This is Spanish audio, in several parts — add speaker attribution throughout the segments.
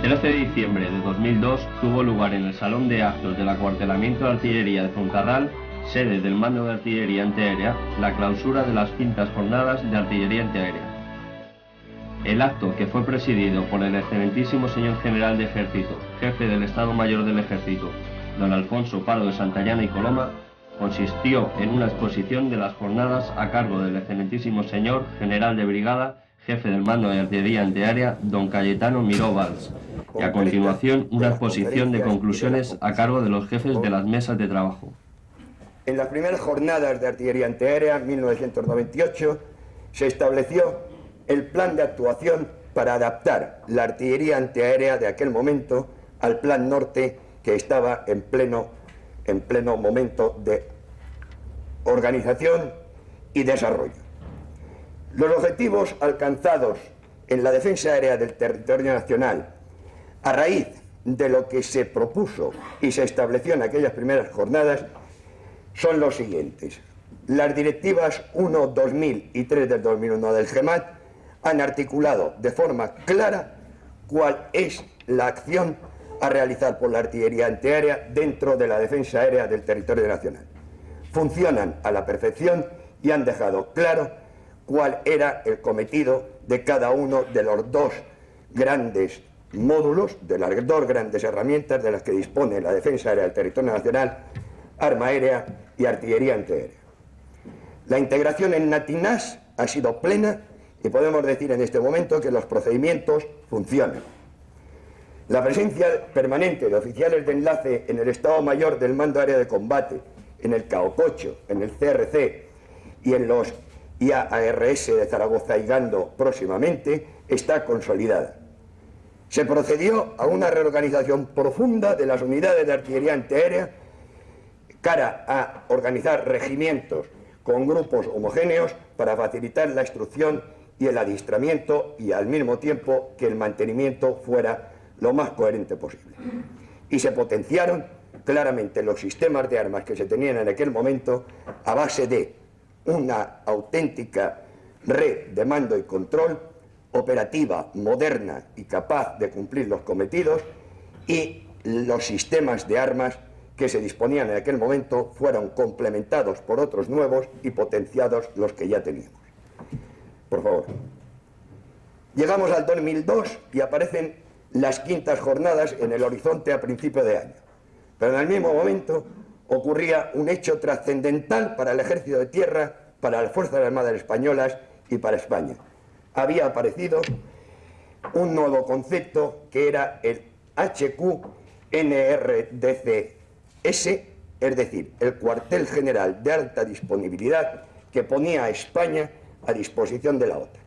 Speaker 1: 13 de diciembre de 2002 tuvo lugar en el Salón de Actos del Acuartelamiento de Artillería de Foncarral, sede del Mando de Artillería Antiaérea, la clausura de las quintas jornadas de Artillería Antiaérea. El acto, que fue presidido por el excelentísimo señor general de Ejército, jefe del Estado Mayor del Ejército, don Alfonso Pardo de Santayana y Coloma, consistió en una exposición de las jornadas a cargo del excelentísimo señor general de brigada, jefe del Mando de Artillería Antiaérea, don Cayetano Miró Valls, y a continuación una exposición de conclusiones a cargo de los jefes de las mesas de trabajo.
Speaker 2: En las primeras jornadas de Artillería Antiaérea, en 1998, se estableció el plan de actuación para adaptar la artillería antiaérea de aquel momento al Plan Norte, que estaba en pleno momento de organización y desarrollo. Los objetivos alcanzados en la defensa aérea del territorio nacional a raíz de lo que se propuso y se estableció en aquellas primeras jornadas son los siguientes. Las directivas 1/2000 y 3 del 2001 del GEMAT han articulado de forma clara cuál es la acción a realizar por la artillería antiaérea dentro de la defensa aérea del territorio nacional. Funcionan a la perfección y han dejado claro cuál era el cometido de cada uno de los dos grandes módulos, de las dos grandes herramientas de las que dispone la defensa aérea del territorio nacional, arma aérea y artillería antiaérea. La integración en NATINAS ha sido plena y podemos decir en este momento que los procedimientos funcionan. La presencia permanente de oficiales de enlace en el Estado Mayor del Mando Área de Combate, en el CAOCOCHO, en el CRC y en los IAARS de Zaragoza y Gando próximamente, está consolidada. Se procedió a una reorganización profunda de las unidades de artillería antiaérea cara a organizar regimientos con grupos homogéneos para facilitar la instrucción y el adiestramiento y al mismo tiempo que el mantenimiento fuera lo más coherente posible. Y se potenciaron claramente los sistemas de armas que se tenían en aquel momento a base de una auténtica red de mando y control operativa, moderna y capaz de cumplir los cometidos, y los sistemas de armas que se disponían en aquel momento fueron complementados por otros nuevos y potenciados los que ya teníamos. Por favor. Llegamos al 2002 y aparecen las quintas jornadas en el horizonte a principio de año. Pero en el mismo momento ocurría un hecho trascendental para el Ejército de Tierra, para las Fuerzas Armadas Españolas y para España. Había aparecido un nuevo concepto que era el HQNRDCS, es decir, el cuartel general de alta disponibilidad que ponía a España a disposición de la OTAN.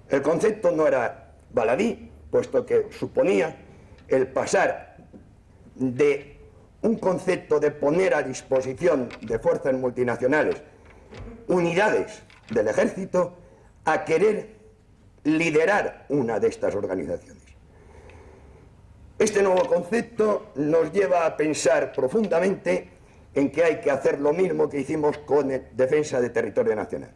Speaker 2: El concepto no era baladí, puesto que suponía el pasar de un concepto de poner a disposición de fuerzas multinacionales unidades del ejército a querer liderar una de estas organizaciones. Este nuevo concepto nos lleva a pensar profundamente en que hay que hacer lo mismo que hicimos con defensa de territorio nacional.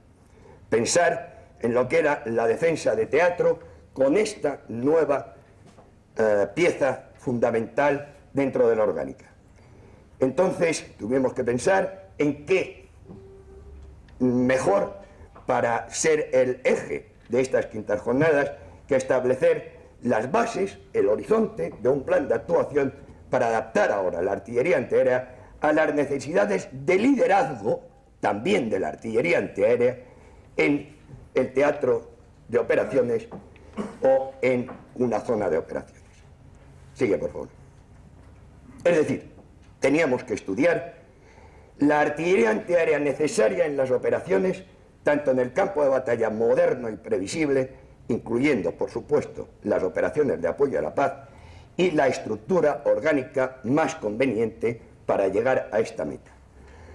Speaker 2: Pensar en lo que era la defensa de teatro con esta nueva pieza fundamental dentro de la orgánica. Entonces tuvimos que pensar en qué mejor para ser el eje de estas quintas jornadas que establecer las bases, el horizonte de un plan de actuación para adaptar ahora la artillería antiaérea a las necesidades de liderazgo también de la artillería antiaérea en el teatro de operaciones o en una zona de operaciones. Sigue, por favor. Es decir, teníamos que estudiar la artillería antiaérea necesaria en las operaciones, tanto en el campo de batalla moderno y previsible, incluyendo, por supuesto, las operaciones de apoyo a la paz, y la estructura orgánica más conveniente para llegar a esta meta.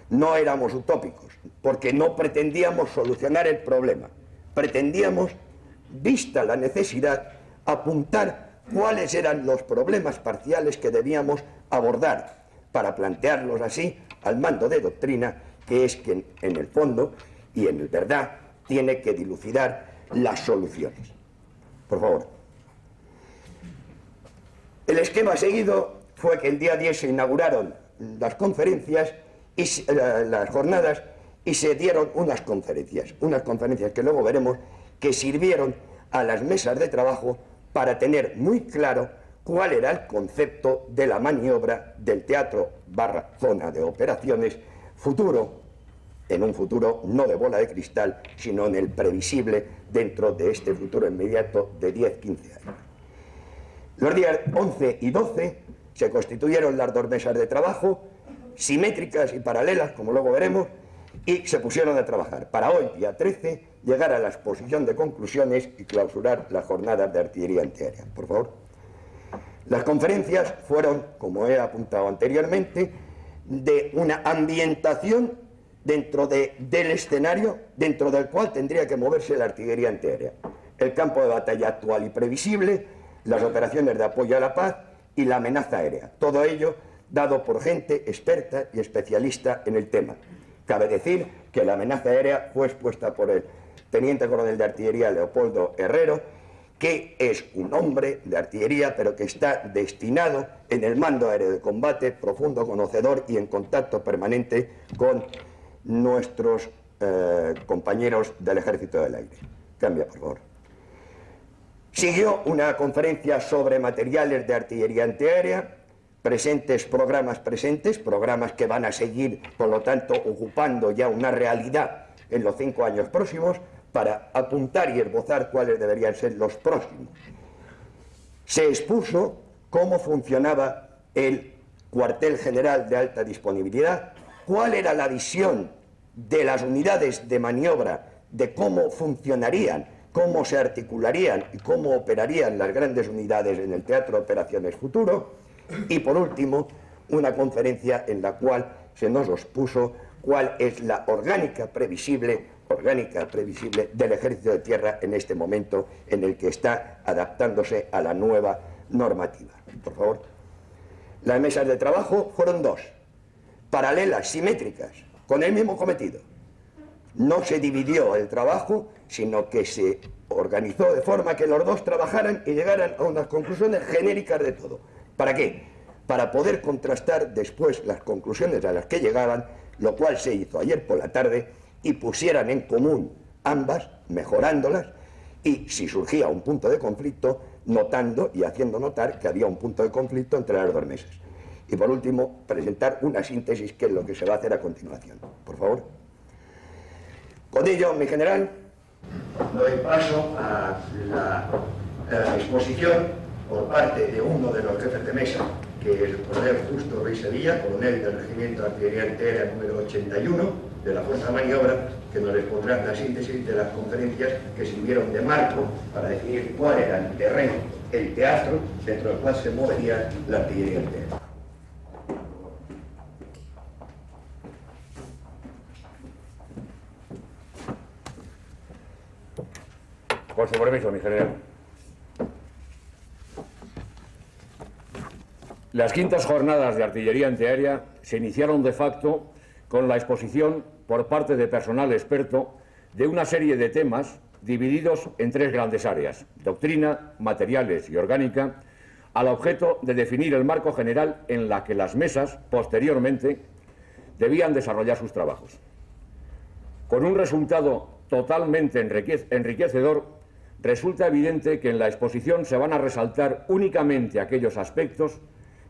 Speaker 2: No éramos utópicos, porque no pretendíamos solucionar el problema. Pretendíamos, vista la necesidad, apuntar cuáles eran los problemas parciales que debíamos abordar, para plantearlos así al mando de doctrina, que es quien en el fondo y en verdad tiene que dilucidar las soluciones. Por favor. El esquema seguido fue que el día 10 se inauguraron las conferencias, y las jornadas, y se dieron unas conferencias que luego veremos que sirvieron a las mesas de trabajo para tener muy claro cuál era el concepto de la maniobra del teatro / zona de operaciones futuro, en un futuro no de bola de cristal, sino en el previsible dentro de este futuro inmediato de 10-15 años. Los días 11 y 12 se constituyeron las dos mesas de trabajo, simétricas y paralelas, como luego veremos, y se pusieron a trabajar para hoy, día 13, llegar a la exposición de conclusiones y clausurar las jornadas de artillería antiaérea. Por favor. Las conferencias fueron, como he apuntado anteriormente, de una ambientación dentro del escenario dentro del cual tendría que moverse la artillería antiaérea. El campo de batalla actual y previsible, las operaciones de apoyo a la paz y la amenaza aérea. Todo ello dado por gente experta y especialista en el tema. Cabe decir que la amenaza aérea fue expuesta por el teniente coronel de artillería Leopoldo Herrero, que es un hombre de artillería, pero que está destinado en el mando aéreo de combate, profundo conocedor y en contacto permanente con nuestros compañeros del Ejército del Aire. Cambia, por favor. Siguió una conferencia sobre materiales de artillería antiaérea, programas que van a seguir, por lo tanto, ocupando ya una realidad en los 5 años próximos, para apuntar y esbozar cuáles deberían ser los próximos. Se expuso cómo funcionaba el cuartel general de alta disponibilidad, cuál era la visión de las unidades de maniobra, de cómo funcionarían, cómo se articularían y cómo operarían las grandes unidades en el teatro de operaciones futuro, y por último, una conferencia en la cual se nos expuso cuál es la orgánica previsible del Ejército de Tierra en este momento en el que está adaptándose a la nueva normativa. Por favor. Las mesas de trabajo fueron dos, paralelas, simétricas, con el mismo cometido. No se dividió el trabajo, sino que se organizó de forma que los dos trabajaran y llegaran a unas conclusiones genéricas de todo. ¿Para qué? Para poder contrastar después las conclusiones a las que llegaban, lo cual se hizo ayer por la tarde, y pusieran en común ambas, mejorándolas, y si surgía un punto de conflicto, notando y haciendo notar que había un punto de conflicto entre las dos mesas. Y por último, presentar una síntesis, que es lo que se va a hacer a continuación. Por favor. Con ello, mi general, doy paso a la exposición por parte de uno de los jefes de mesa, que es el coronel Justo Ruiz Sevilla, coronel del Regimiento de Artillería Antiaérea número 81 de la Fuerza de Maniobra, que nos expondrá la síntesis de las conferencias que sirvieron de marco para definir cuál era el terreno, el teatro, dentro del cual se movería la artillería antiaérea.
Speaker 3: Con su permiso, mi general. Las quintas jornadas de artillería antiaérea se iniciaron de facto con la exposición por parte de personal experto de una serie de temas divididos en 3 grandes áreas: doctrina, materiales y orgánica, al objeto de definir el marco general en la que las mesas, posteriormente, debían desarrollar sus trabajos. Con un resultado totalmente enriquecedor, resulta evidente que en la exposición se van a resaltar únicamente aquellos aspectos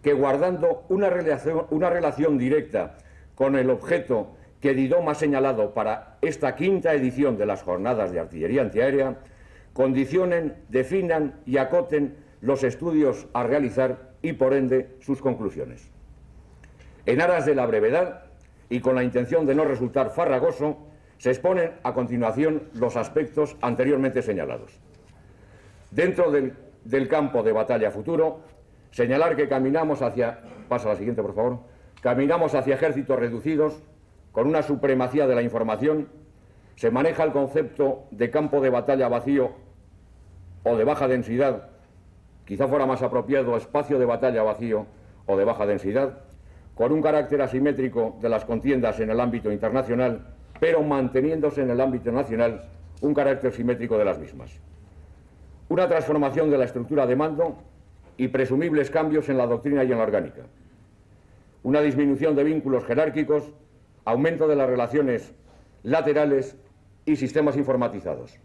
Speaker 3: que, guardando una relación directa con el objeto que DIDOM ha señalado para esta 5ª edición de las jornadas de artillería antiaérea, condicionen, definan y acoten los estudios a realizar y, por ende, sus conclusiones. En aras de la brevedad y con la intención de no resultar farragoso, se exponen a continuación los aspectos anteriormente señalados. Dentro del campo de batalla futuro, señalar que caminamos hacia... Pasa a la siguiente, por favor. Caminamos hacia ejércitos reducidos, con una supremacía de la información. Se maneja el concepto de campo de batalla vacío o de baja densidad, quizá fuera más apropiado espacio de batalla vacío o de baja densidad, con un carácter asimétrico de las contiendas en el ámbito internacional, pero manteniéndose en el ámbito nacional un carácter simétrico de las mismas. Una transformación de la estructura de mando y presumibles cambios en la doctrina y en la orgánica. Una disminución de vínculos jerárquicos, aumento de las relaciones laterales y sistemas informatizados.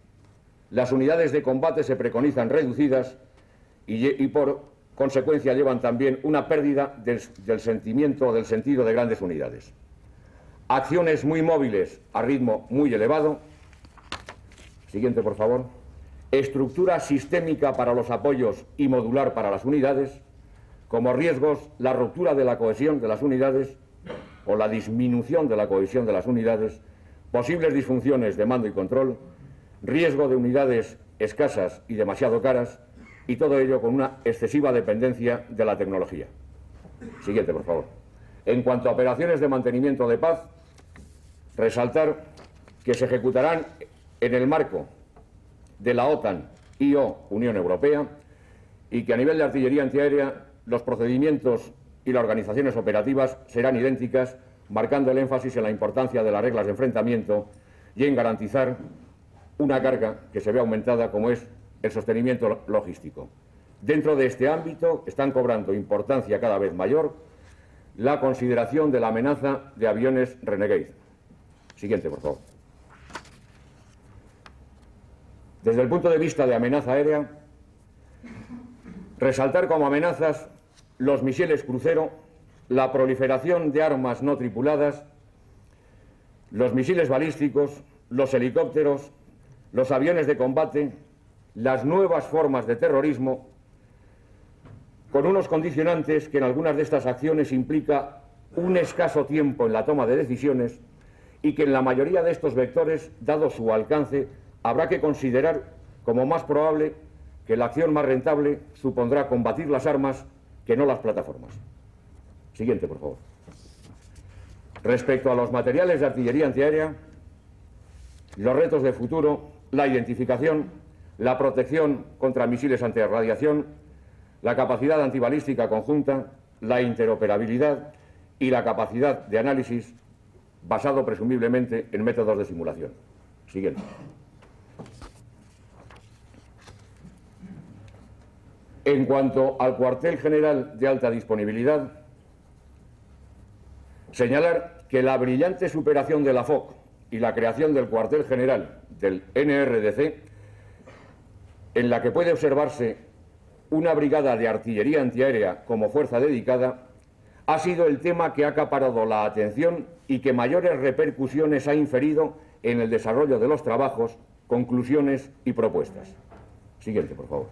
Speaker 3: Las unidades de combate se preconizan reducidas y por consecuencia llevan también una pérdida del sentido de grandes unidades. Acciones muy móviles a ritmo muy elevado. Siguiente, por favor. Estructura sistémica para los apoyos y modular para las unidades. Como riesgos, la ruptura de la cohesión de las unidades o la disminución de la cohesión de las unidades, posibles disfunciones de mando y control, riesgo de unidades escasas y demasiado caras, y todo ello con una excesiva dependencia de la tecnología. Siguiente, por favor. En cuanto a operaciones de mantenimiento de paz, resaltar que se ejecutarán en el marco de la OTAN y o Unión Europea, y que a nivel de artillería antiaérea los procedimientos y las organizaciones operativas serán idénticas, marcando el énfasis en la importancia de las reglas de enfrentamiento y en garantizar una carga que se ve aumentada, como es el sostenimiento logístico. Dentro de este ámbito están cobrando importancia cada vez mayor la consideración de la amenaza de aviones Renegade. Siguiente, por favor. Desde el punto de vista de amenaza aérea, resaltar como amenazas los misiles crucero, la proliferación de armas no tripuladas, los misiles balísticos, los helicópteros, los aviones de combate, las nuevas formas de terrorismo, con unos condicionantes que en algunas de estas acciones implica un escaso tiempo en la toma de decisiones y que en la mayoría de estos vectores, dado su alcance, habrá que considerar como más probable que la acción más rentable supondrá combatir las armas que no las plataformas. Siguiente, por favor. Respecto a los materiales de artillería antiaérea, los retos de futuro, la identificación, la protección contra misiles antirradiación, la capacidad antibalística conjunta, la interoperabilidad y la capacidad de análisis basado presumiblemente en métodos de simulación. Siguiente. En cuanto al cuartel general de alta disponibilidad, señalar que la brillante superación de la FOC y la creación del cuartel general del NRDC, en la que puede observarse una brigada de artillería antiaérea como fuerza dedicada, ha sido el tema que ha acaparado la atención y que mayores repercusiones ha inferido en el desarrollo de los trabajos, conclusiones y propuestas. Siguiente, por favor.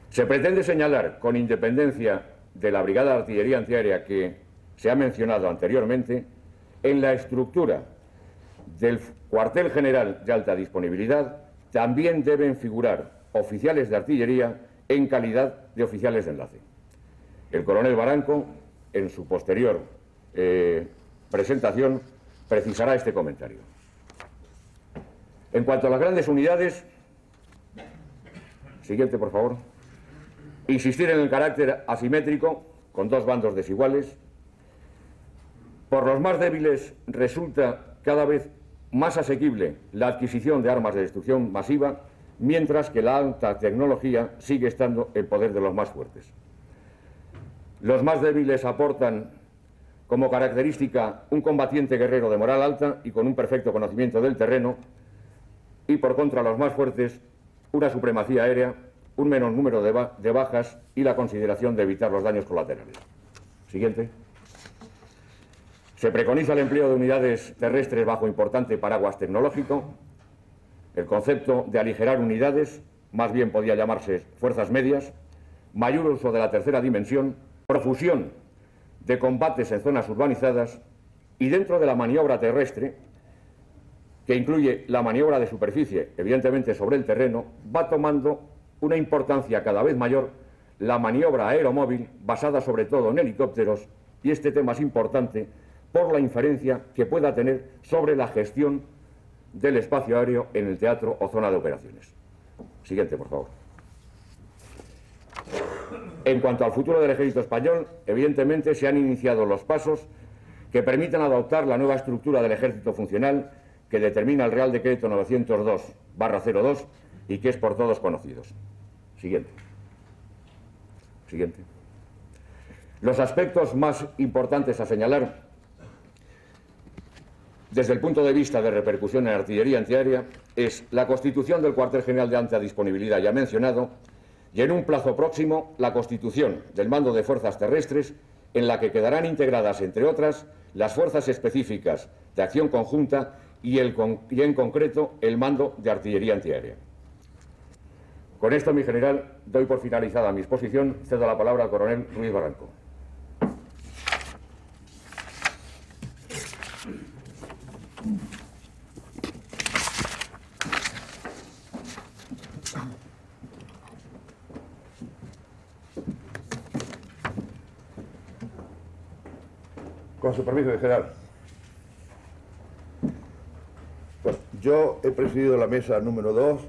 Speaker 3: Se pretende señalar, con independencia de la brigada de artillería antiaérea que se ha mencionado anteriormente, en la estructura del cuartel general de alta disponibilidad también deben figurar oficiales de artillería en calidad de oficiales de enlace. El coronel Baranco, en su posterior presentación, precisará este comentario. En cuanto a las grandes unidades, siguiente, por favor. Insistir en el carácter asimétrico, con dos bandos desiguales. Por los más débiles resulta cada vez más asequible la adquisición de armas de destrucción masiva, mientras que la alta tecnología sigue estando en poder de los más fuertes. Los más débiles aportan como característica un combatiente guerrero de moral alta y con un perfecto conocimiento del terreno, y por contra los más fuertes una supremacía aérea, un menor número de bajas y la consideración de evitar los daños colaterales. Siguiente. Se preconiza el empleo de unidades terrestres bajo importante paraguas tecnológico. El concepto de aligerar unidades, más bien podía llamarse fuerzas medias, mayor uso de la tercera dimensión, profusión de combates en zonas urbanizadas y dentro de la maniobra terrestre, que incluye la maniobra de superficie, evidentemente sobre el terreno, va tomando una importancia cada vez mayor la maniobra aeromóvil basada sobre todo en helicópteros, y este tema es importante por la inferencia que pueda tener sobre la gestión del espacio aéreo en el teatro o zona de operaciones. Siguiente, por favor. En cuanto al futuro del ejército español, evidentemente se han iniciado los pasos que permitan adoptar la nueva estructura del ejército funcional que determina el Real Decreto 902/02 y que es por todos conocidos. Siguiente. Siguiente. Los aspectos más importantes a señalar desde el punto de vista de repercusión en artillería antiaérea es la constitución del cuartel general de alta disponibilidad ya mencionado y en un plazo próximo la constitución del mando de fuerzas terrestres en la que quedarán integradas, entre otras, las fuerzas específicas de acción conjunta y en concreto el mando de artillería antiaérea. Con esto, mi general, doy por finalizada mi exposición. Cedo la palabra al coronel Ruiz Barranco.
Speaker 4: Con su permiso, general. Bueno, yo he presidido la mesa número 2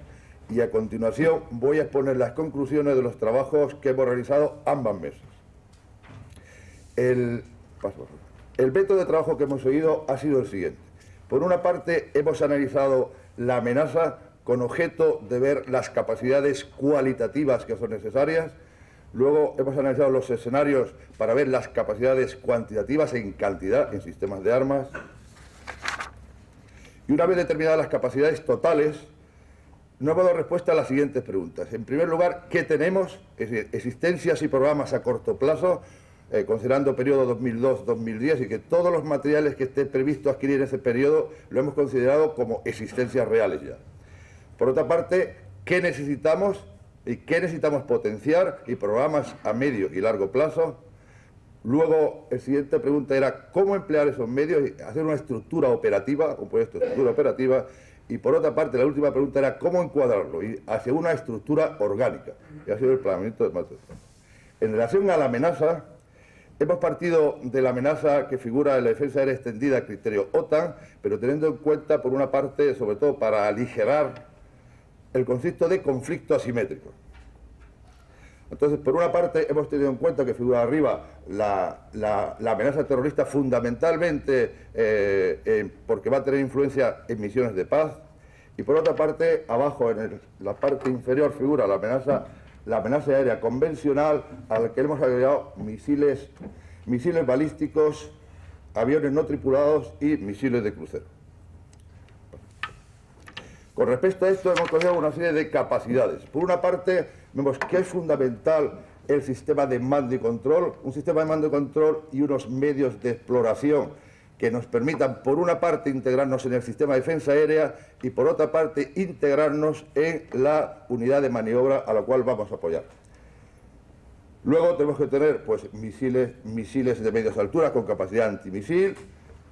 Speaker 4: y a continuación voy a exponer las conclusiones de los trabajos que hemos realizado ambas mesas. El método de trabajo que hemos seguido ha sido el siguiente. Por una parte, hemos analizado la amenaza con objeto de ver las capacidades cualitativas que son necesarias. Luego hemos analizado los escenarios para ver las capacidades cuantitativas en cantidad en sistemas de armas. Y una vez determinadas las capacidades totales, no hemos dado respuesta a las siguientes preguntas. En primer lugar, ¿qué tenemos? Es decir, existencias y programas a corto plazo, considerando periodo 2002-2010, y que todos los materiales que esté previsto adquirir en ese periodo lo hemos considerado como existencias reales ya. Por otra parte, ¿qué necesitamos? ¿Y qué necesitamos potenciar? Y programas a medio y largo plazo. Luego, la siguiente pregunta era cómo emplear esos medios y hacer una estructura operativa, un proyecto de estructura operativa. Y por otra parte, la última pregunta era cómo encuadrarlo y hacia una estructura orgánica. Y ha sido el planeamiento de material. En relación a la amenaza, hemos partido de la amenaza que figura en la defensa aérea extendida a criterio OTAN, pero teniendo en cuenta, por una parte, sobre todo para aligerar el concepto de conflicto asimétrico. Entonces, por una parte, hemos tenido en cuenta que figura arriba la amenaza terrorista fundamentalmente porque va a tener influencia en misiones de paz, y por otra parte, abajo, en la parte inferior, figura la amenaza aérea convencional, a la que hemos agregado misiles balísticos, aviones no tripulados y misiles de crucero. Con respecto a esto hemos considerado una serie de capacidades. Por una parte, vemos que es fundamental el sistema de mando y control, un sistema de mando y control y unos medios de exploración que nos permitan, por una parte, integrarnos en el sistema de defensa aérea y, por otra parte, integrarnos en la unidad de maniobra a la cual vamos a apoyar. Luego tenemos que tener pues, misiles de medias alturas con capacidad antimisil,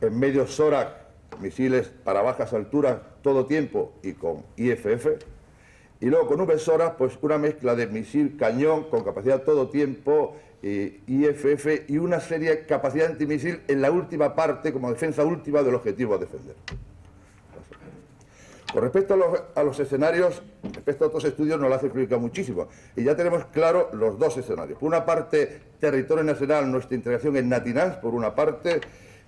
Speaker 4: en medios SORAC, misiles para bajas alturas todo tiempo y con IFF, y luego con VSORAC pues una mezcla de misil cañón con capacidad todo tiempo, IFF y una serie de capacidad antimisil en la última parte como defensa última del objetivo a defender. Con respecto a los escenarios, respecto a otros estudios nos lo hace explicar muchísimo y ya tenemos claro los dos escenarios. Por una parte, territorio nacional, nuestra integración en NATINANS, por una parte,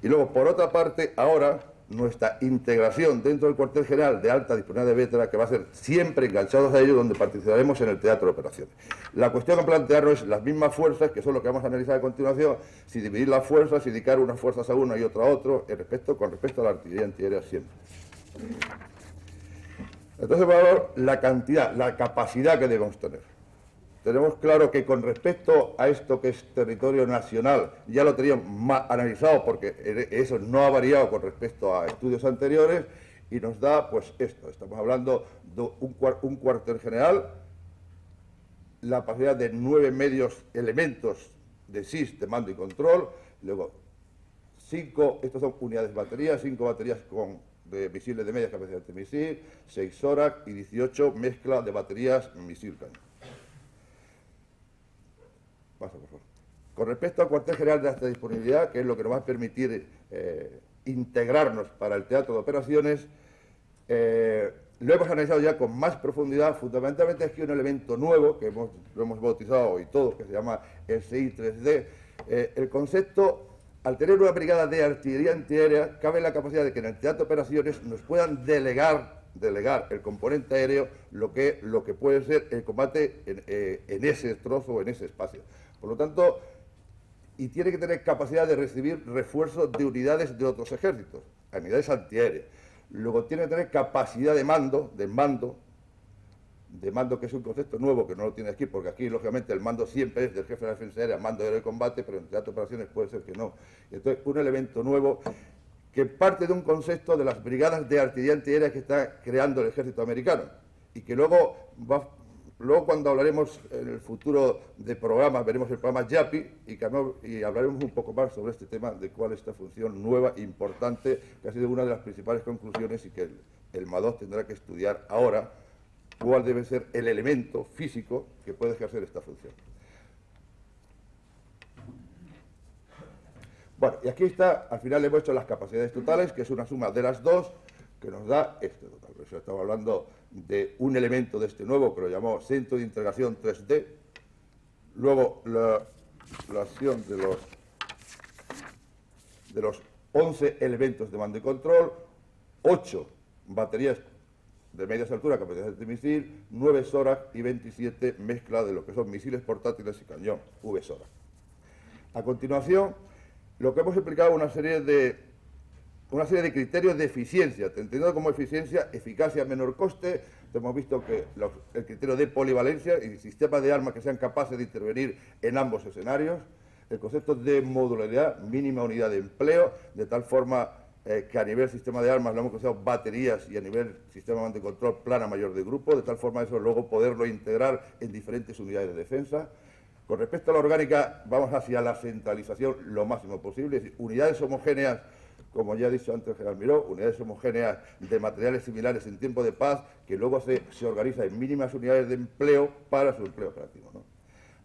Speaker 4: y luego por otra parte, ahora nuestra integración dentro del cuartel general de alta disponibilidad de veterana, que va a ser siempre enganchados a ello, donde participaremos en el teatro de operaciones. La cuestión a plantearnos es las mismas fuerzas, que son lo que vamos a analizar a continuación, si dividir las fuerzas, si dedicar unas fuerzas a uno y otra a otro, con respecto a la artillería antiaérea siempre. Entonces, por favor, la cantidad, la capacidad que debemos tener. Tenemos claro que con respecto a esto que es territorio nacional, ya lo teníamos más analizado porque eso no ha variado con respecto a estudios anteriores y nos da pues esto. Estamos hablando de un cuartel general, la capacidad de 9 medios elementos de SIS, de mando y control, luego 5, estos son unidades de baterías, 5 baterías de misiles de media capacidad de misil, 6 SORAC y 18 mezcla de baterías misil cañón. Pasa, por favor. Con respecto al cuartel general de alta disponibilidad, que es lo que nos va a permitir integrarnos para el teatro de operaciones, lo hemos analizado ya con más profundidad. Fundamentalmente es que un elemento nuevo, que lo hemos bautizado hoy todos, que se llama el CI-3D. El concepto, al tener una brigada de artillería antiaérea, cabe la capacidad de que en el teatro de operaciones nos puedan delegar el componente aéreo lo que puede ser el combate en ese trozo o en ese espacio. Por lo tanto, y tiene que tener capacidad de recibir refuerzos de unidades de otros ejércitos, unidades antiaéreas. Luego tiene que tener capacidad de mando, que es un concepto nuevo que no lo tiene aquí, porque aquí, lógicamente, el mando siempre es del jefe de la defensa aérea, mando aéreo de combate, pero en teatro de operaciones puede ser que no. Entonces, un elemento nuevo que parte de un concepto de las brigadas de artillería antiaérea que está creando el ejército americano, y que luego cuando hablaremos en el futuro de programas, veremos el programa YAPI y hablaremos un poco más sobre este tema de cuál es esta función nueva, importante, que ha sido una de las principales conclusiones y que el MADOS tendrá que estudiar ahora, cuál debe ser el elemento físico que puede ejercer esta función. Bueno, y aquí está, al final le hemos hecho las capacidades totales, que es una suma de las dos, que nos da este total. Por eso estamos hablando de un elemento de este nuevo, que lo llamó Centro de Integración 3D. Luego, la acción de los 11 elementos de mando y control, 8 baterías de medias alturas, capacidad de misil, 9 SORAS y 27 mezcla de lo que son misiles portátiles y cañón, V-SORAS. A continuación, lo que hemos explicado una serie de criterios de eficiencia, entendido como eficiencia, eficacia, menor coste. Hemos visto que el criterio de polivalencia y sistemas de armas que sean capaces de intervenir en ambos escenarios, el concepto de modularidad, mínima unidad de empleo, de tal forma que a nivel sistema de armas lo hemos considerado baterías y a nivel sistema de control plana mayor de grupo, de tal forma eso luego poderlo integrar en diferentes unidades de defensa. Con respecto a la orgánica, vamos hacia la centralización lo máximo posible, es decir, unidades homogéneas, como ya ha dicho antes el general Miró, unidades homogéneas de materiales similares en tiempo de paz, que luego se organiza en mínimas unidades de empleo para su empleo operativo, ¿no?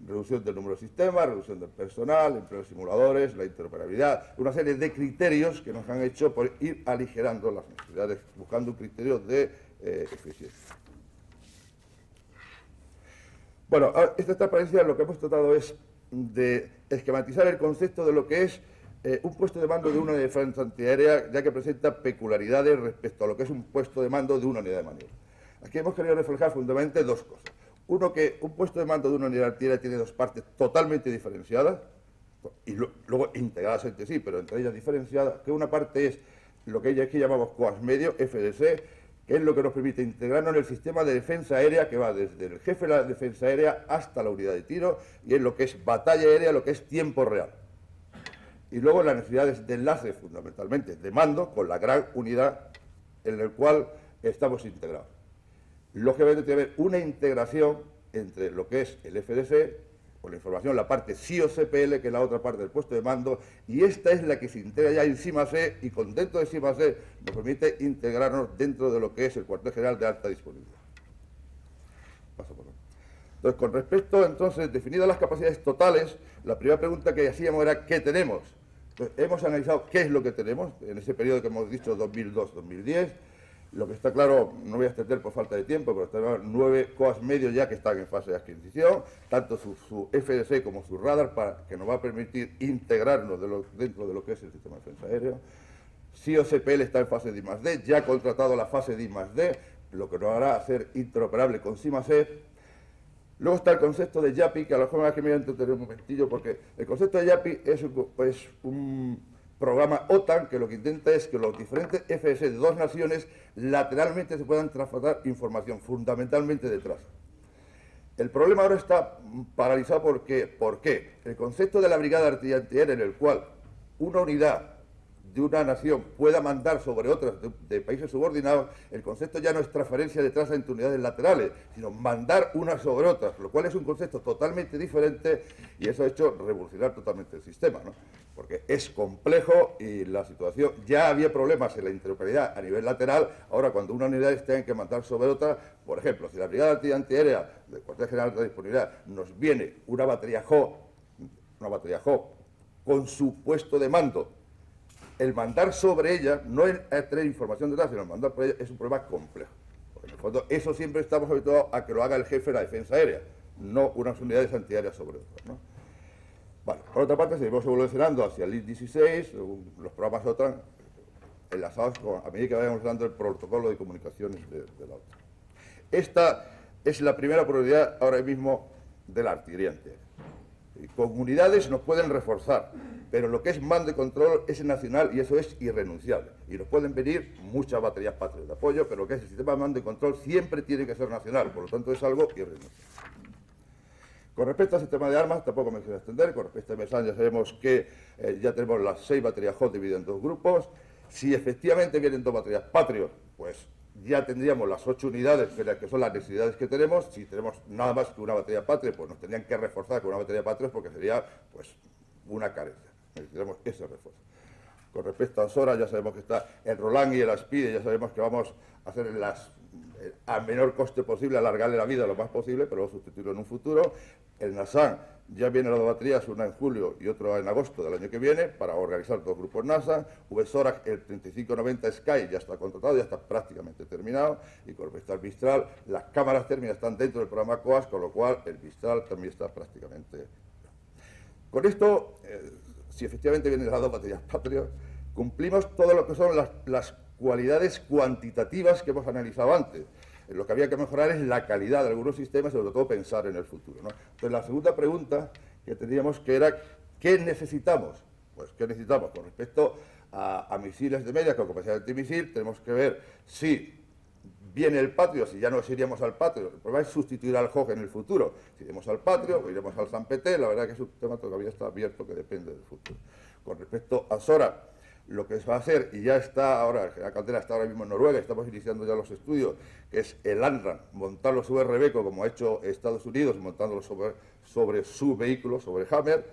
Speaker 4: Reducción del número de sistemas, reducción del personal, empleo de simuladores, la interoperabilidad, una serie de criterios que nos han hecho por ir aligerando las necesidades, buscando un criterio de eficiencia. Bueno, esta transparencia lo que hemos tratado es de esquematizar el concepto de lo que es un puesto de mando de una unidad de defensa antiaérea, ya que presenta peculiaridades respecto a lo que es un puesto de mando de una unidad de maniobra. Aquí hemos querido reflejar fundamentalmente dos cosas. Uno, que un puesto de mando de una unidad antiaérea tiene dos partes totalmente diferenciadas, y luego integradas entre sí, pero entre ellas diferenciadas, que una parte es lo que aquí llamamos COAS medio, FDC, que es lo que nos permite integrarnos en el sistema de defensa aérea que va desde el jefe de la defensa aérea hasta la unidad de tiro, y en lo que es batalla aérea, lo que es tiempo real. Y luego las necesidades de enlace, fundamentalmente, de mando con la gran unidad en la cual estamos integrados. Lógicamente tiene que haber una integración entre lo que es el FDC, con la información, la parte CIO-CPL, que es la otra parte del puesto de mando, y esta es la que se integra ya en CIMA-C, y con dentro de CIMA-C nos permite integrarnos dentro de lo que es el cuartel general de alta disponibilidad. Paso por ahí. Entonces, con respecto, entonces, definidas las capacidades totales, la primera pregunta que hacíamos era ¿qué tenemos? Entonces, hemos analizado qué es lo que tenemos en ese periodo que hemos dicho 2002-2010. Lo que está claro, no voy a extender por falta de tiempo, pero tenemos 9 COAS medios ya que están en fase de adquisición, tanto su FDC como su radar, que nos va a permitir integrarnos dentro de lo que es el sistema de defensa aéreo. CIO-CPL está en fase de I+D, ya ha contratado la fase de I+D, lo que nos hará ser interoperable con CIMA-C. Luego está el concepto de YAPI, que a lo mejor me va a quedar entretener un momentillo, porque el concepto de YAPI es un programa OTAN que lo que intenta es que los diferentes FS de dos naciones lateralmente se puedan trasladar información, fundamentalmente de traza. El problema ahora está paralizado porque, ¿por qué? El concepto de la brigada de artillería antiaérea, en el cual una unidad de una nación pueda mandar sobre otras de países subordinados, el concepto ya no es transferencia de traza entre unidades laterales, sino mandar unas sobre otras, lo cual es un concepto totalmente diferente y eso ha hecho revolucionar totalmente el sistema, ¿no? Porque es complejo y la situación, ya había problemas en la interoperabilidad a nivel lateral, ahora cuando una unidad tenga que mandar sobre otra, por ejemplo, si la brigada de artillería antiaérea del cuartel general de disponibilidad nos viene una batería JO con su puesto de mando, el mandar sobre ella no es tener información detrás, sino el mandar por ella es un problema complejo. Porque en el fondo eso siempre estamos habituados a que lo haga el jefe de la defensa aérea, no unas unidades antiaéreas sobre otras, ¿no? Vale, por otra parte, seguimos evolucionando hacia el LIT-16, los programas OTAN enlazados a medida que vayamos dando el protocolo de comunicaciones de la OTAN. Esta es la primera prioridad ahora mismo de la artillería antiaérea. Con unidades nos pueden reforzar, pero lo que es mando y control es nacional y eso es irrenunciable. Y nos pueden venir muchas baterías patrias de apoyo, pero lo que es el sistema de mando y control siempre tiene que ser nacional, por lo tanto es algo irrenunciable. Con respecto al sistema de armas, tampoco me quiero extender. Con respecto a Mesan, ya sabemos que ya tenemos las 6 baterías HOT divididas en 2 grupos. Si efectivamente vienen 2 baterías Patriot, pues ya tendríamos las 8 unidades, que son las necesidades que tenemos. Si tenemos nada más que una batería Patriot, pues nos tendrían que reforzar con una batería Patriot porque sería pues una carencia. Necesitamos ese refuerzo. Con respecto a Sora, ya sabemos que está el Roland y el Aspide, ya sabemos que vamos a hacer a menor coste posible, alargarle la vida lo más posible, pero sustituirlo en un futuro. El NASAN ya vienen las 2 baterías, una en julio y otra en agosto del año que viene, para organizar 2 grupos NASA. VSORAC, el 3590 Sky ya está contratado, ya está prácticamente terminado. Y con respecto al Mistral, las cámaras térmicas están dentro del programa COAS, con lo cual el Mistral también está prácticamente. Con esto, si efectivamente vienen las 2 baterías Patriot, cumplimos todo lo que son las cualidades cuantitativas que hemos analizado antes. Lo que había que mejorar es la calidad de algunos sistemas y sobre todo pensar en el futuro, ¿no? Entonces la segunda pregunta que teníamos que era ¿qué necesitamos? Pues ¿qué necesitamos? Con respecto a misiles de media con capacidad de antimisil, tenemos que ver si viene el Patriot, si ya no iríamos al Patriot. El problema es sustituir al HOG en el futuro. Si iremos al Patriot o iremos al SAMPT, la verdad que es un tema todavía está abierto que depende del futuro. Con respecto a Sora, lo que se va a hacer, y ya está ahora, el general Caldera está ahora mismo en Noruega, estamos iniciando ya los estudios, que es el ANRAN, montarlo sobre Rebeco, como ha hecho Estados Unidos, montándolo sobre su vehículo, sobre Hammer,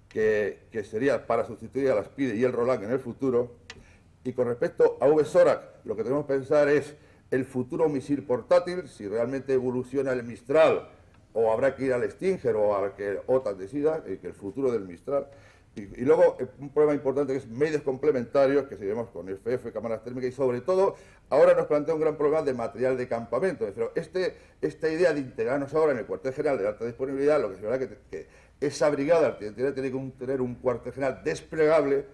Speaker 4: que sería para sustituir a la Spide y el Roland en el futuro. Y con respecto a VSORAC, lo que tenemos que pensar es el futuro misil portátil, si realmente evoluciona el Mistral, o habrá que ir al Stinger, o al que OTAN decida, que el futuro del Mistral. Y luego un problema importante que es medios complementarios, que seguiremos con FF, cámaras térmicas y sobre todo, ahora nos plantea un gran problema de material de campamento. Pero esta idea de integrarnos ahora en el cuartel general de alta disponibilidad, lo que se verá que esa brigada artillería tiene que tener un cuartel general desplegable,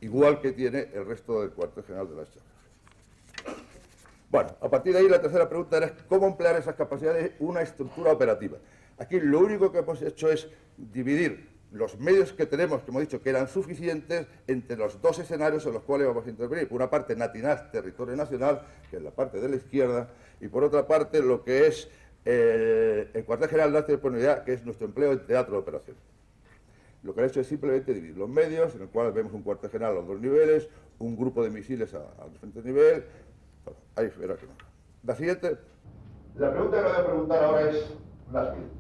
Speaker 4: igual que tiene el resto del cuartel general de las Chafras. Bueno, a partir de ahí la tercera pregunta era cómo emplear esas capacidades en una estructura operativa. Aquí lo único que hemos hecho es dividir los medios que tenemos, que hemos dicho que eran suficientes, entre los 2 escenarios en los cuales vamos a intervenir. Por una parte, NATINAS, territorio nacional, que es la parte de la izquierda, y por otra parte, lo que es el cuartel general de alta disponibilidad, que es nuestro empleo en teatro de operaciones. Lo que han hecho es simplemente dividir los medios, en el cual vemos un cuartel general a los 2 niveles, un grupo de misiles a diferentes niveles. Bueno, ahí verá que no. La siguiente. La pregunta que voy a preguntar ahora es la siguiente.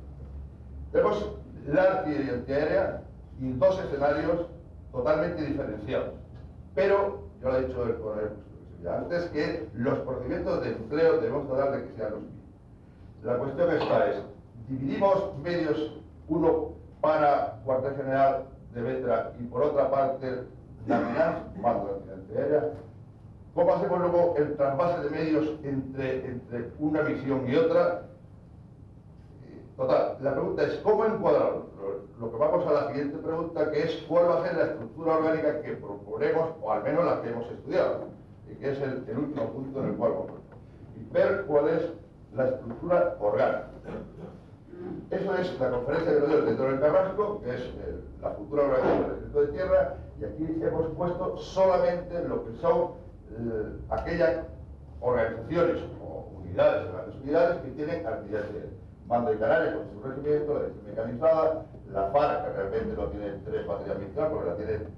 Speaker 4: Tenemos la artillería antiaérea y 2 escenarios totalmente diferenciados. Pero, yo lo he dicho el coronel antes, que los procedimientos de empleo debemos tratar de que sean los mismos. La cuestión esta es, dividimos medios, uno para cuartel general de Vetra y por otra parte NATINAS, mando de la antiaérea. ¿Cómo hacemos luego el trasvase de medios entre una misión y otra? Total, la pregunta es ¿cómo encuadrarlo? Lo que vamos a la siguiente pregunta, que es ¿cuál va a ser la estructura orgánica que proponemos, o al menos la que hemos estudiado? Y que es el último punto en el cual vamos. Y ver cuál es la estructura orgánica. Eso es la conferencia que nos dio dentro del Carrasco, que es la futura organización del Ejército de Tierra, y aquí hemos puesto solamente lo que son aquellas organizaciones o unidades, grandes unidades que tienen artillería. Mando de Canarias con su regimiento, la división mecanizada, la FARC, que realmente no tiene 3 baterías Mistral, porque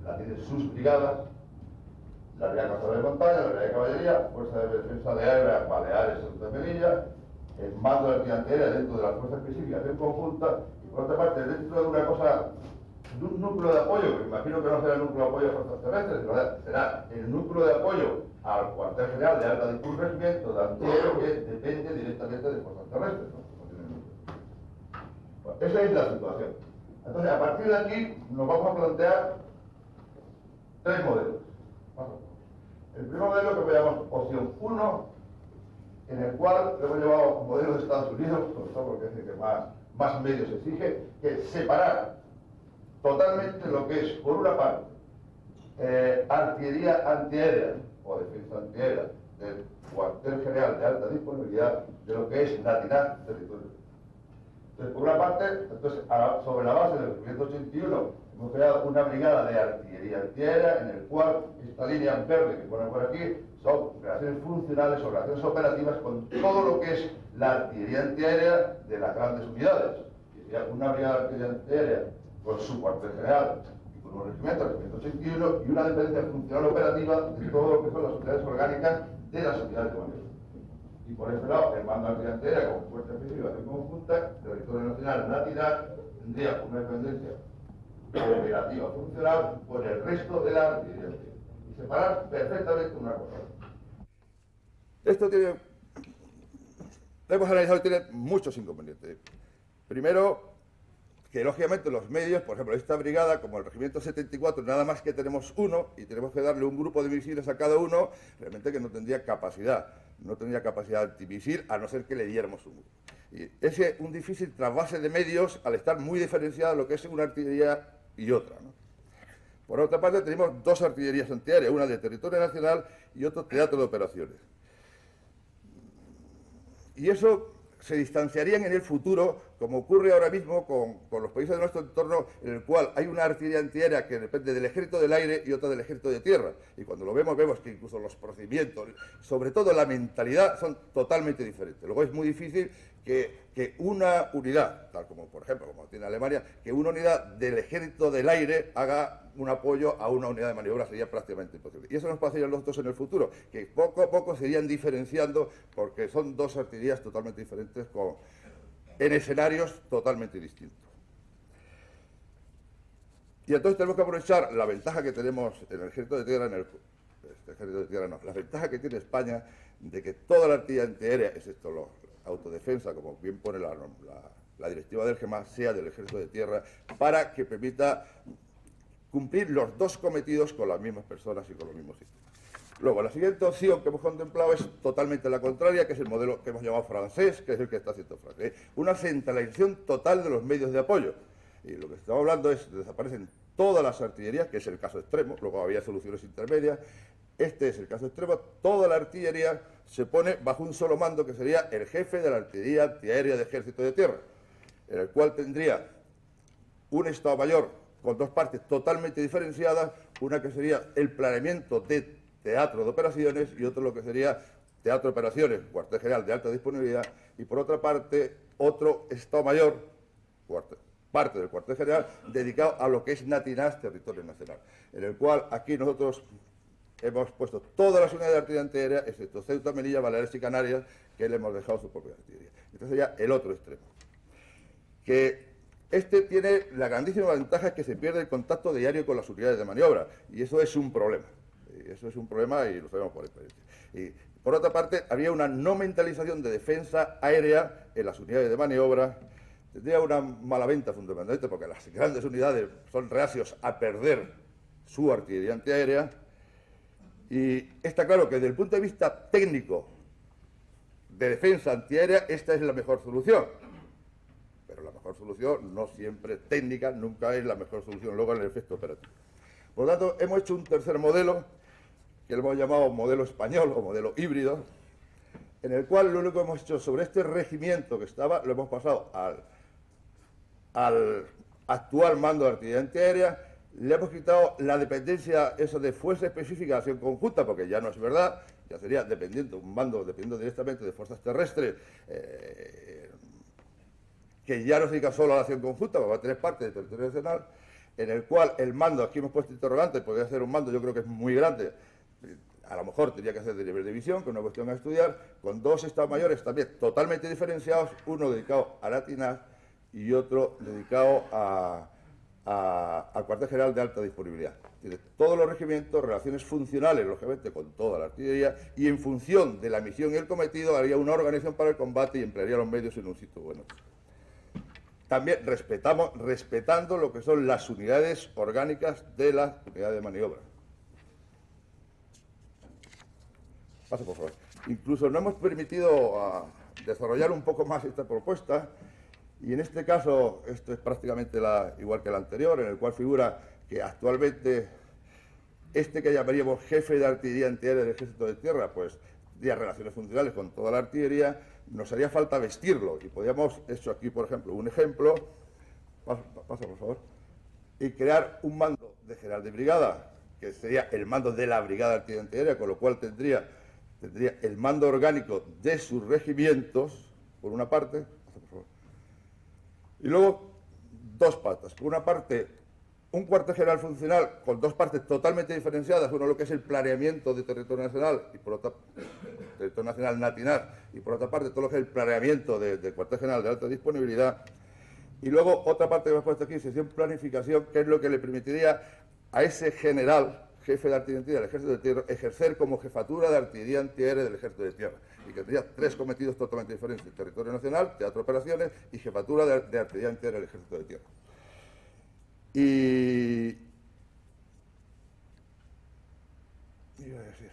Speaker 4: la tiene sus brigadas, la Real Cazadora de Montaña, la Real Caballería, Fuerza de Defensa de Aérea, Baleares, Santa Melilla, el mando de artillería antiaérea dentro de las fuerzas específicas en conjunta, y por otra parte, dentro de una cosa, de un núcleo de apoyo, que imagino que no será el núcleo de apoyo a fuerzas terrestres, sino será el núcleo de apoyo al cuartel general de alta de un regimiento de antiaéreo que depende directamente de fuerzas terrestres, ¿no? Esa es la situación. Entonces, a partir de aquí, nos vamos a plantear 3 modelos. El primer modelo que llamamos opción 1, en el cual hemos llevado un modelo de Estados Unidos, sobre todo porque es el que más medios exige, que es separar totalmente lo que es, por una parte, artillería antiaérea o defensa antiaérea del cuartel general de alta disponibilidad, de lo que es NATINAS territorio. Entonces, por una parte, sobre la base del regimiento 81, hemos creado una brigada de artillería antiaérea, en el cual esta línea verde que pone por aquí son operaciones funcionales, operaciones operativas con todo lo que es la artillería antiaérea de las grandes unidades. Y sería una brigada de artillería antiaérea con su cuartel general y con un regimiento, el regimiento 81, y una dependencia funcional operativa de todo lo que son las unidades orgánicas de las unidades de maniobra. Y por este lado, el mando de artillería antiaérea como fuerza específica de conjunta, territorio nacional, nacional, tendría una dependencia operativa funcional con el resto de la artillería antiaérea. Y separar perfectamente una cosa. Esto tiene, lo hemos analizado y tiene muchos inconvenientes. Primero, que lógicamente los medios, por ejemplo, esta brigada, como el regimiento 74, nada más que tenemos uno y tenemos que darle un grupo de misiles a cada uno, realmente que no tendría capacidad antimisil, a no ser que le diéramos un grupo. Y es un difícil trasvase de medios al estar muy diferenciado lo que es una artillería y otra, ¿no? Por otra parte, tenemos dos artillerías antiaéreas, una de territorio nacional y otro teatro de operaciones. Y eso se distanciarían en el futuro, como ocurre ahora mismo con los países de nuestro entorno, en el cual hay una artillería antiaérea que depende del ejército del aire y otra del ejército de tierra. Y cuando lo vemos, vemos que incluso los procedimientos, sobre todo la mentalidad, son totalmente diferentes. Luego es muy difícil que una unidad, tal como por ejemplo, como tiene Alemania, que una unidad del ejército del aire haga un apoyo a una unidad de maniobra, sería prácticamente imposible. Y eso nos pasaría a nosotros en el futuro, que poco a poco se irían diferenciando, porque son dos artillerías totalmente diferentes en escenarios totalmente distintos. Y entonces tenemos que aprovechar la ventaja que tenemos en el ejército de tierra, la ventaja que tiene España de que toda la artillería antiaérea, excepto la autodefensa, como bien pone la directiva del GEMA, sea del ejército de tierra, para que permita cumplir los dos cometidos con las mismas personas y con los mismos sistemas. Luego, la siguiente opción que hemos contemplado es totalmente la contraria, que es el modelo que hemos llamado francés, que es el que está haciendo Francia. Una centralización total de los medios de apoyo. Y lo que estamos hablando es que desaparecen todas las artillerías, que es el caso extremo, luego había soluciones intermedias. Este es el caso extremo, toda la artillería se pone bajo un solo mando, que sería el jefe de la artillería antiaérea de ejército de tierra, en el cual tendría un Estado Mayor con dos partes totalmente diferenciadas, una que sería el planeamiento de teatro de operaciones y otro lo que sería teatro de operaciones, cuartel general de alta disponibilidad, y por otra parte otro Estado Mayor, parte del cuartel general, dedicado a lo que es NATINAS, territorio nacional, en el cual aquí nosotros hemos puesto todas las unidades de artillería antiaérea, excepto Ceuta, Melilla, Baleares y Canarias, que le hemos dejado su propia artillería. Entonces sería el otro extremo. Que este tiene la grandísima ventaja que se pierde el contacto diario con las unidades de maniobra, y eso es un problema. Eso es un problema y lo sabemos por experiencia. Y por otra parte, había una no mentalización de defensa aérea en las unidades de maniobra. Tendría una mala venta fundamentalmente porque las grandes unidades son reacios a perder su artillería antiaérea. Y está claro que desde el punto de vista técnico de defensa antiaérea, esta es la mejor solución. Pero la mejor solución no siempre técnica, nunca es la mejor solución luego en el efecto operativo. Por lo tanto, hemos hecho un tercer modelo, que lo hemos llamado modelo español o modelo híbrido, en el cual lo único que hemos hecho sobre este regimiento que estaba, lo hemos pasado al actual mando de artillería antiaérea. Le hemos quitado la dependencia, eso de fuerza específica de acción conjunta, porque ya no es verdad, ya sería dependiendo, un mando dependiendo directamente de fuerzas terrestres, que ya no se dedica solo a la acción conjunta, porque va a tener parte del territorio nacional, en el cual el mando, aquí hemos puesto interrogante, podría ser un mando, yo creo que es muy grande, a lo mejor tendría que ser de nivel de división, que es una cuestión a estudiar, con dos estados mayores también totalmente diferenciados, uno dedicado a NATINAS y otro dedicado al cuartel general de alta disponibilidad. Tiene todos los regimientos, relaciones funcionales, lógicamente, con toda la artillería, y en función de la misión y el cometido haría una organización para el combate y emplearía los medios en un sitio bueno. También respetando lo que son las unidades orgánicas de la unidad de maniobra. Pase, por favor. Incluso no hemos permitido desarrollar un poco más esta propuesta, y en este caso, esto es prácticamente igual que la anterior, en el cual figura que actualmente este que llamaríamos jefe de artillería antiaérea del ejército de tierra, pues tendría relaciones funcionales con toda la artillería, nos haría falta vestirlo. Y podríamos, hecho aquí, por ejemplo, un ejemplo, pasa por favor, y crear un mando de general de brigada, que sería el mando de la brigada de artillería antiaérea, con lo cual tendría el mando orgánico de sus regimientos, por una parte, pasa por favor, y luego dos patas. Por una parte, un cuartel general funcional con dos partes totalmente diferenciadas, uno lo que es el planeamiento de territorio nacional y por otra territorio nacional NATINAR, y por otra parte todo lo que es el planeamiento del cuartel general de alta disponibilidad, y luego otra parte que hemos puesto aquí, sección planificación, que es lo que le permitiría a ese general, jefe de artillería del Ejército de Tierra, ejercer como jefatura de artillería antiaérea del Ejército de Tierra, y que tendría tres cometidos totalmente diferentes: territorio nacional, teatro de operaciones y jefatura de artillería antiaérea del Ejército de Tierra. Y iba a decir,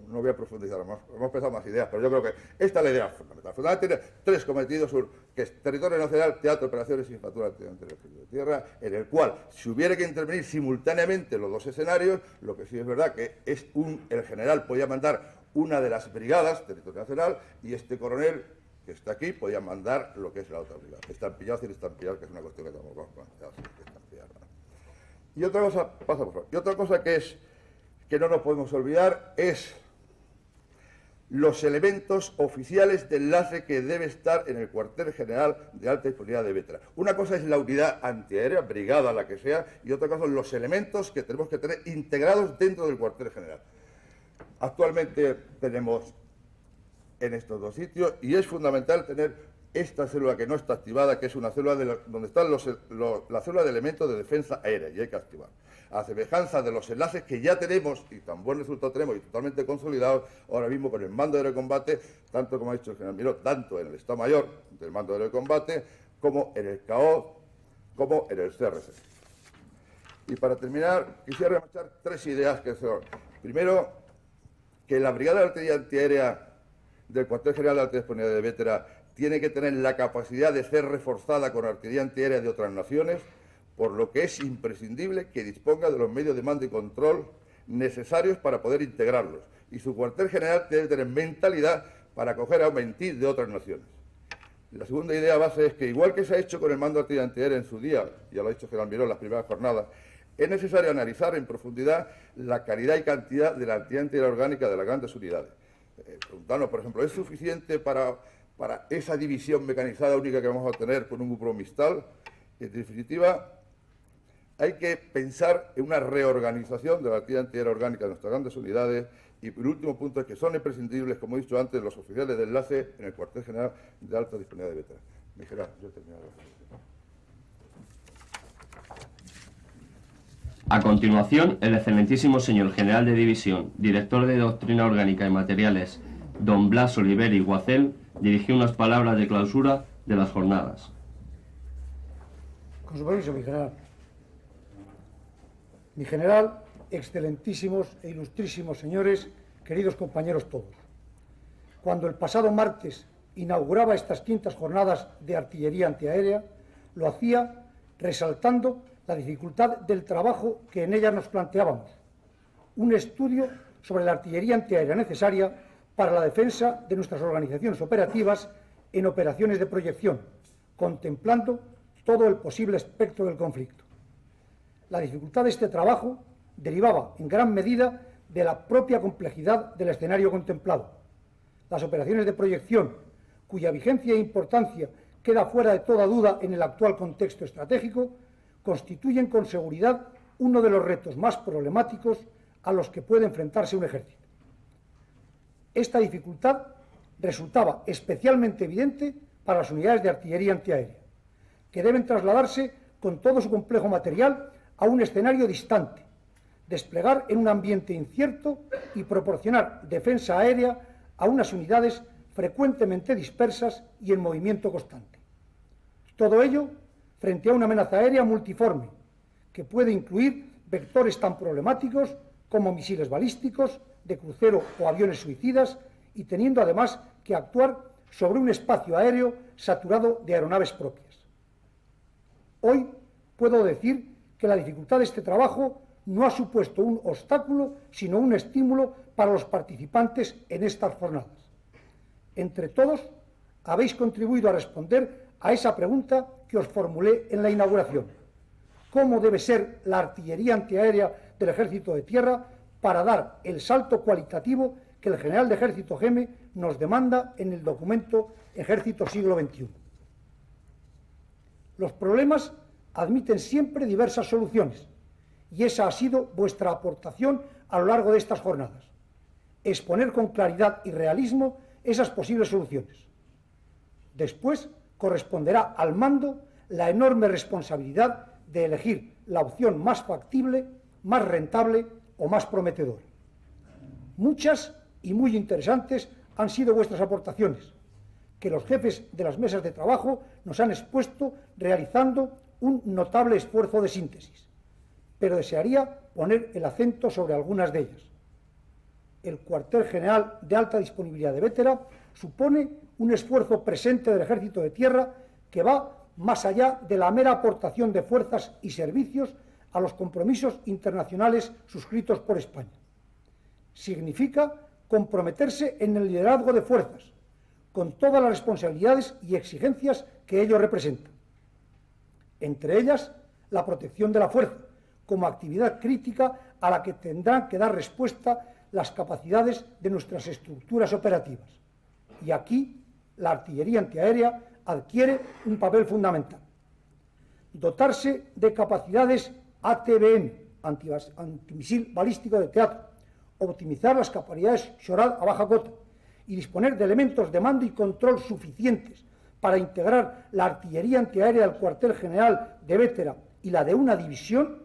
Speaker 4: no voy a profundizar más, hemos pensado más ideas, pero yo creo que esta es la idea fundamental. Fundamentalmente tiene tres cometidos, que es territorio nacional, teatro de operaciones y jefatura del Ejército de Tierra, en el cual, si hubiera que intervenir simultáneamente los dos escenarios, lo que sí es verdad que es el general podía mandar una de las brigadas, territorio nacional, y este coronel que está aquí podía mandar lo que es la otra brigada. Estampillado sin estampillar, que es una cuestión que tampoco hemos planteado, sin estampillar. Y otra cosa, pasa por favor, y otra cosa que no nos podemos olvidar es los elementos oficiales de enlace que debe estar en el cuartel general de alta disponibilidad de Bétera. Una cosa es la unidad antiaérea, brigada, la que sea, y otra cosa son los elementos que tenemos que tener integrados dentro del cuartel general. Actualmente tenemos en estos dos sitios, y es fundamental tener esta célula que no está activada, que es una célula donde están la célula de elementos de defensa aérea, y hay que activar. A semejanza de los enlaces que ya tenemos, y tan buen resultado tenemos, y totalmente consolidados, ahora mismo con el mando aéreo de combate, tanto como ha dicho el general Miró, tanto en el Estado Mayor del mando aéreo de combate, como en el CAO, como en el CRC. Y para terminar, quisiera remachar tres ideas que son: primero, que la Brigada de Artillería Antiaérea del Cuartel General de Alta Disponibilidad de Bétera tiene que tener la capacidad de ser reforzada con artillería antiaérea de otras naciones, por lo que es imprescindible que disponga de los medios de mando y control necesarios para poder integrarlos. Y su cuartel general debe tener mentalidad para acoger aumentis de otras naciones. La segunda idea base es que, igual que se ha hecho con el mando de artillería antiaérea en su día, ya lo ha dicho el general Miró en las primeras jornadas, es necesario analizar en profundidad la calidad y cantidad de la artillería antiaérea orgánica de las grandes unidades. Preguntarnos, por ejemplo, ¿es suficiente para esa división mecanizada única que vamos a tener con un grupo Mistral? En definitiva, hay que pensar en una reorganización de la artillería antiaérea orgánica de nuestras grandes unidades. Y el último punto es que son imprescindibles, como he dicho antes, los oficiales de enlace en el cuartel general de alta disponibilidad de Bétera. Me dijera, yo he terminado.
Speaker 1: A continuación, el excelentísimo señor general de división, director de Doctrina Orgánica y Materiales, don Blas Oliveri Guacel, dirigió unas palabras de clausura de las jornadas.
Speaker 5: Con su permiso, mi general. Mi general, excelentísimos e ilustrísimos señores, queridos compañeros todos. Cuando el pasado martes inauguraba estas quintas jornadas de artillería antiaérea, lo hacía resaltando la dificultad del trabajo que en ellas nos planteábamos, un estudio sobre la artillería antiaérea necesaria para la defensa de nuestras organizaciones operativas en operaciones de proyección, contemplando todo el posible espectro del conflicto. La dificultad de este trabajo derivaba en gran medida de la propia complejidad del escenario contemplado. Las operaciones de proyección, cuya vigencia e importancia queda fuera de toda duda en el actual contexto estratégico, constituyen con seguridad uno de los retos más problemáticos a los que puede enfrentarse un ejército. Esta dificultad resultaba especialmente evidente para las unidades de artillería antiaérea, que deben trasladarse con todo su complejo material a un escenario distante, desplegar en un ambiente incierto y proporcionar defensa aérea a unas unidades frecuentemente dispersas y en movimiento constante. Todo ello frente a una amenaza aérea multiforme, que puede incluir vectores tan problemáticos como misiles balísticos, de crucero o aviones suicidas, y teniendo además que actuar sobre un espacio aéreo saturado de aeronaves propias. Hoy puedo decir que la dificultad de este trabajo no ha supuesto un obstáculo, sino un estímulo para los participantes en estas jornadas. Entre todos, habéis contribuido a responder a esa pregunta que os formulé en la inauguración: ¿cómo debe ser la artillería antiaérea del Ejército de Tierra para dar el salto cualitativo que el general de Ejército Geme nos demanda en el documento Ejército Siglo XXI? Los problemas admiten siempre diversas soluciones, y esa ha sido vuestra aportación a lo largo de estas jornadas: exponer con claridad y realismo esas posibles soluciones. Después corresponderá al mando la enorme responsabilidad de elegir la opción más factible, más rentable o más prometedora. Muchas y muy interesantes han sido vuestras aportaciones, que los jefes de las mesas de trabajo nos han expuesto realizando un notable esfuerzo de síntesis, pero desearía poner el acento sobre algunas de ellas. El cuartel general de alta disponibilidad de Bétera supone un esfuerzo presente del Ejército de Tierra que va más allá de la mera aportación de fuerzas y servicios a los compromisos internacionales suscritos por España. Significa comprometerse en el liderazgo de fuerzas, con todas las responsabilidades y exigencias que ello representa. Entre ellas, la protección de la fuerza, como actividad crítica a la que tendrán que dar respuesta las capacidades de nuestras estructuras operativas. Y aquí, la artillería antiaérea adquiere un papel fundamental. Dotarse de capacidades ATBM, antimisil balístico de teatro, optimizar las capacidades SHORAD a baja cota y disponer de elementos de mando y control suficientes para integrar la artillería antiaérea del cuartel general de Bétera y la de una división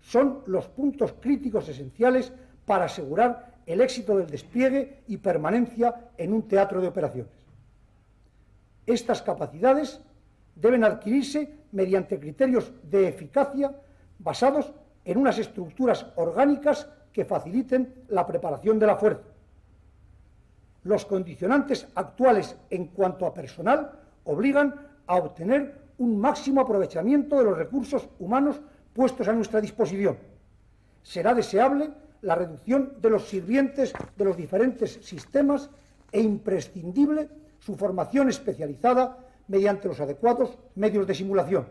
Speaker 5: son los puntos críticos esenciales para asegurar el éxito del despliegue y permanencia en un teatro de operaciones. Estas capacidades deben adquirirse mediante criterios de eficacia basados en unas estructuras orgánicas que faciliten la preparación de la fuerza. Los condicionantes actuales en cuanto a personal obligan a obtener un máximo aprovechamiento de los recursos humanos puestos a nuestra disposición. Será deseable la reducción de los sirvientes de los diferentes sistemas e imprescindible su formación especializada mediante los adecuados medios de simulación.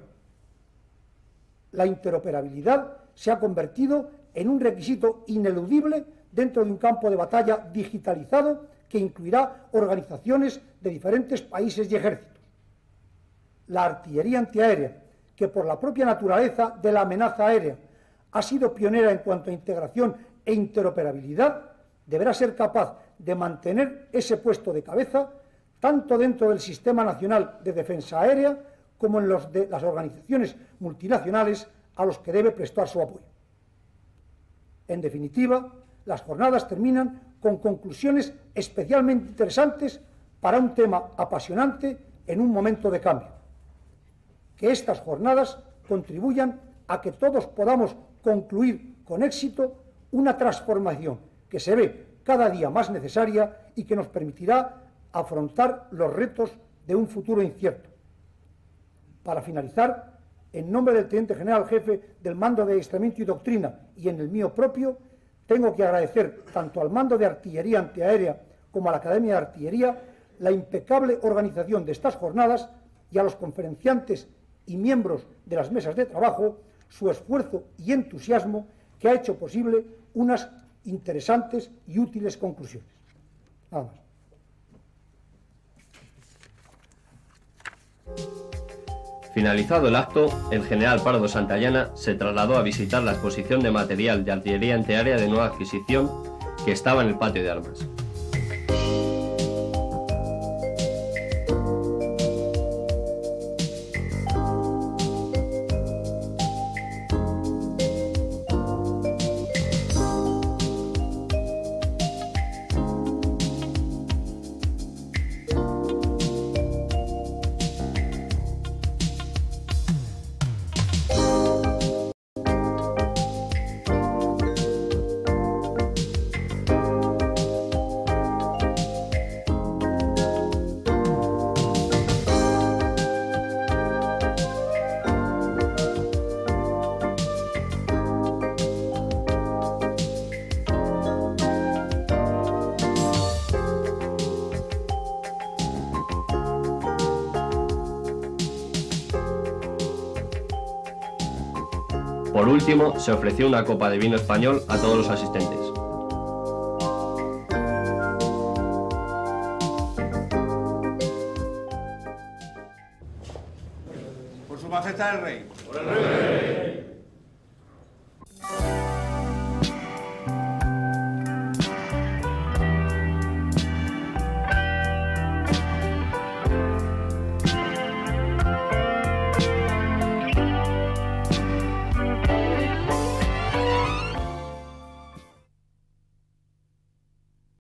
Speaker 5: La interoperabilidad se ha convertido en un requisito ineludible dentro de un campo de batalla digitalizado que incluirá organizaciones de diferentes países y ejércitos. La artillería antiaérea, que por la propia naturaleza de la amenaza aérea ha sido pionera en cuanto a integración e interoperabilidad, deberá ser capaz de mantener ese puesto de cabeza tanto dentro del Sistema Nacional de Defensa Aérea como en los de las organizaciones multinacionales a los que debe prestar su apoyo. En definitiva, las jornadas terminan con conclusiones especialmente interesantes para un tema apasionante en un momento de cambio. Que estas jornadas contribuyan a que todos podamos concluir con éxito una transformación que se ve cada día más necesaria y que nos permitirá afrontar los retos de un futuro incierto. Para finalizar, en nombre del Teniente General Jefe del Mando de Adiestramiento y Doctrina y en el mío propio, tengo que agradecer tanto al Mando de Artillería Antiaérea como a la Academia de Artillería la impecable organización de estas jornadas y a los conferenciantes y miembros de las mesas de trabajo su esfuerzo y entusiasmo que ha hecho posible unas interesantes y útiles conclusiones. Nada más.
Speaker 1: Finalizado el acto, el general Pardo Santayana se trasladó a visitar la exposición de material de artillería antiaérea de nueva adquisición que estaba en el patio de armas. Por último, se ofreció una copa de vino español a todos los asistentes.
Speaker 6: Por su majestad el rey.
Speaker 4: Por el rey.